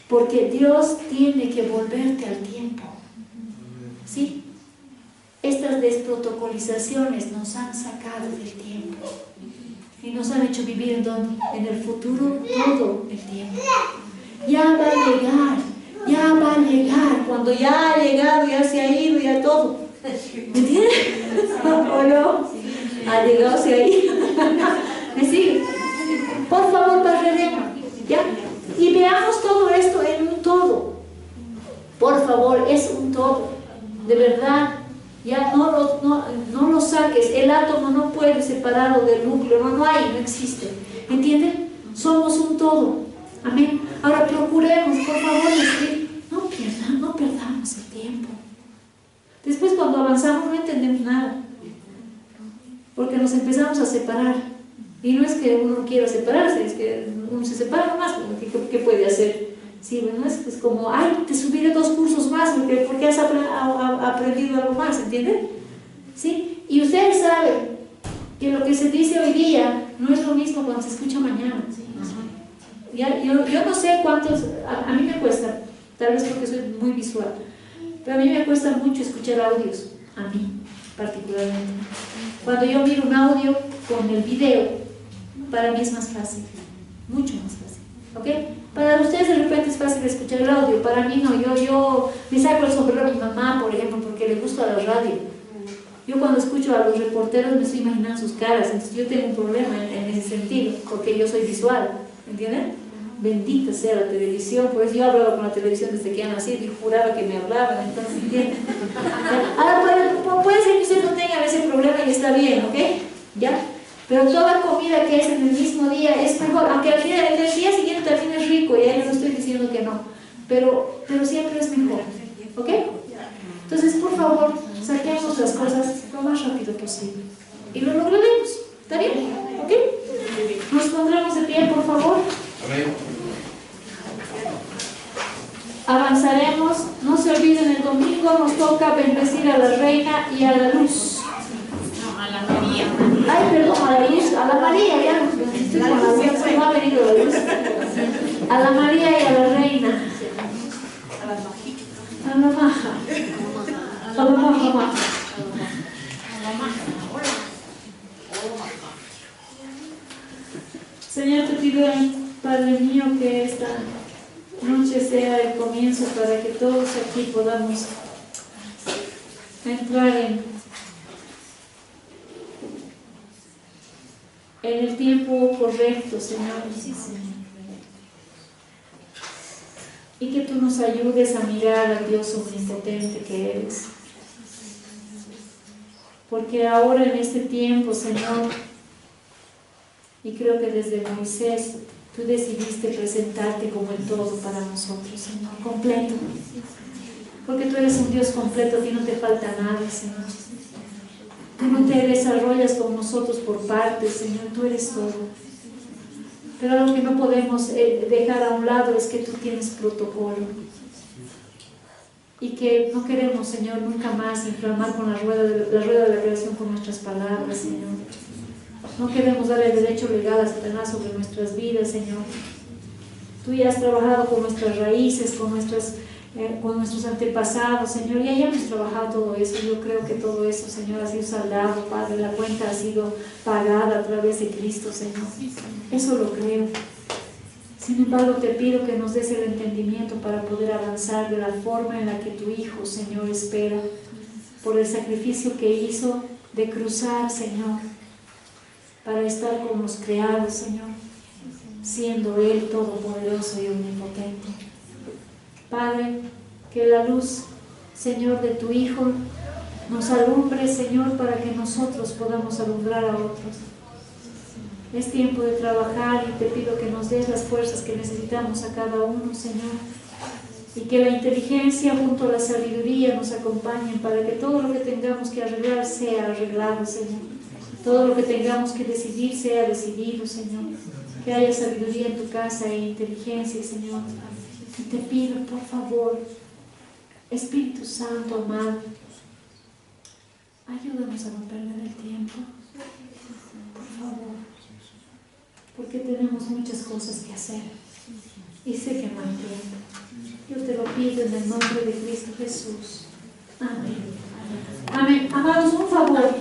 Porque Dios tiene que volverte al tiempo. ¿Sí? Estas desprotocolizaciones nos han sacado del tiempo. Y nos han hecho vivir en el futuro todo el tiempo. Ya va a llegar Ya va a llegar, cuando ya ha llegado, ya se ha ido, ya todo. ¿Me entiendes? ¿O no? Ha llegado, se ha ido. ¿Me sigue? Por favor, barreremos, ¿ya? Y veamos todo esto en un todo. Por favor, es un todo. De verdad, ya no lo saques. El átomo no puede separarlo del núcleo, no hay, no existe. ¿Entienden? Somos un todo. Amén. Ahora procuremos, por favor, decir, no perdamos el tiempo. Después cuando avanzamos no entendemos nada. Porque nos empezamos a separar. Y no es que uno no quiera separarse, es que uno se separa nomás. ¿Qué puede hacer? Sí, bueno, es como, ay, te subiré 2 cursos más porque has aprendido algo más, ¿entienden? ¿Sí? Y ustedes saben que lo que se dice hoy día no es lo mismo cuando se escucha mañana. Yo no sé cuántos, a mí me cuesta, tal vez porque soy muy visual, pero a mí me cuesta mucho escuchar audios, a mí particularmente. Cuando yo miro un audio con el video, para mí es más fácil, mucho más fácil, ¿ok? Para ustedes de repente es fácil escuchar el audio, para mí no. Yo me saco el sombrero a mi mamá, por ejemplo, porque le gusta la radio. Yo cuando escucho a los reporteros me estoy imaginando sus caras, entonces yo tengo un problema en ese sentido, porque yo soy visual, ¿entienden? Bendita sea la televisión, pues yo hablaba con la televisión desde que ya nací y juraba que me hablaban, entonces, ¿entienden? Ahora puede ser que ustedes no tengan ese problema y está bien, ¿ok? ¿Ya? Pero toda comida que es en el mismo día es mejor, aunque el día siguiente también es rico, y ahí no estoy diciendo que no, pero siempre es mejor, ¿ok? Entonces, por favor, saquemos las cosas lo más rápido posible y lo lograremos, ¿está bien? ¿Ok? Nos pondremos de pie, por favor. Amén. Avanzaremos. No se olviden, el domingo nos toca bendecir a la reina y a la luz. No, a la María. Ay, perdón, a la luz, a la María, ya nos bendeciste con la luz, no ha venido la luz. A la María y a la reina. A la maja. A la maja. Señor, te pido, Padre mío, que esta noche sea el comienzo para que todos aquí podamos entrar en el tiempo correcto, Señor. Y que tú nos ayudes a mirar al Dios omnipotente que eres. Porque ahora en este tiempo, Señor, y creo que desde Moisés, tú decidiste presentarte como el todo para nosotros, Señor, completo. Porque tú eres un Dios completo, a ti no te falta nada, Señor. Tú no te desarrollas con nosotros por partes, Señor, tú eres todo. Pero algo que no podemos dejar a un lado es que tú tienes protocolo. Y que no queremos, Señor, nunca más inflamar con la rueda de la creación con nuestras palabras, Señor. No queremos dar el derecho legal a Satanás sobre nuestras vidas, Señor. Tú ya has trabajado con nuestras raíces, con nuestros antepasados, Señor. Ya hemos trabajado todo eso. Yo creo que todo eso, Señor, ha sido saldado, Padre. La cuenta ha sido pagada a través de Cristo, Señor. Eso lo creo. Sin embargo, te pido que nos des el entendimiento para poder avanzar de la forma en la que tu Hijo, Señor, espera, por el sacrificio que hizo de cruzar, Señor, para estar con los creados, Señor, siendo Él todopoderoso y omnipotente. Padre, que la luz, Señor, de tu Hijo nos alumbre, Señor, para que nosotros podamos alumbrar a otros. Es tiempo de trabajar y te pido que nos des las fuerzas que necesitamos a cada uno, Señor, y que la inteligencia junto a la sabiduría nos acompañen para que todo lo que tengamos que arreglar sea arreglado, Señor. Todo lo que tengamos que decidir sea decidido, Señor. Que haya sabiduría en tu casa e inteligencia, Señor. Y te pido, por favor, Espíritu Santo, amado, ayúdanos a no perder el tiempo. Por favor. Porque tenemos muchas cosas que hacer. Y sé que no hay tiempo. Yo te lo pido en el nombre de Cristo Jesús. Amén. Amén. Amados, un favor.